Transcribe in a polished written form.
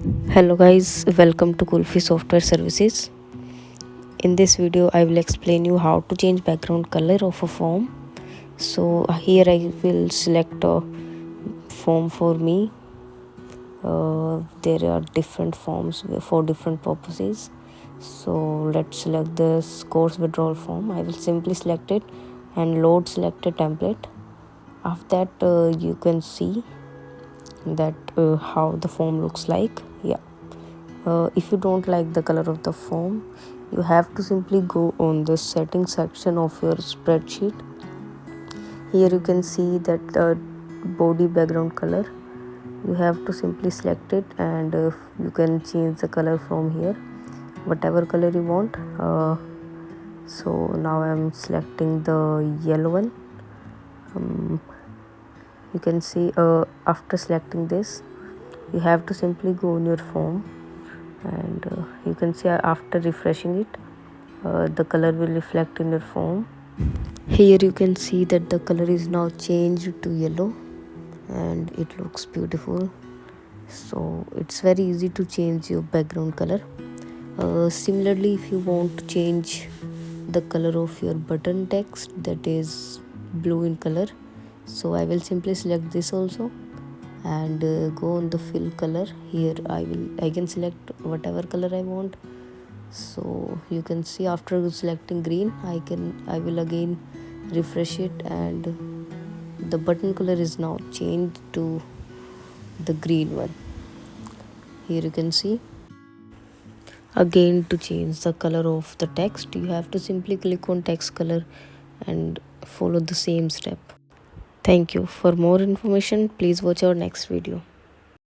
Hello guys, welcome to Kulfi Software Services. In this video I will explain you how to change background color of a form. So here I will select a form for me. There are different forms for different purposes. So let's select this course withdrawal form. I will simply select it and load selected template. After that you can see that how the form looks like. If you don't like the color of the form, you have to simply go on the settings section of your spreadsheet. Here you can see that body background color. You have to simply select it and you can change the color from here, whatever color you want. So now I'm selecting the yellow one. You can see after selecting this, you have to simply go on your form and you can see after refreshing it, the color will reflect in your form. Here you can see that the color is now changed to yellow and it looks beautiful. So it's very easy to change your background color. Similarly, if you want to change the color of your button text, that is blue in color, so I will simply select this also and go on the fill color. Here I can select whatever color I want. So you can see after selecting green, I will again refresh it and the button color is now changed to the green one. Here you can see. Again, to change the color of the text, you have to simply click on text color and follow the same step. Thank you. For more information, please watch our next video.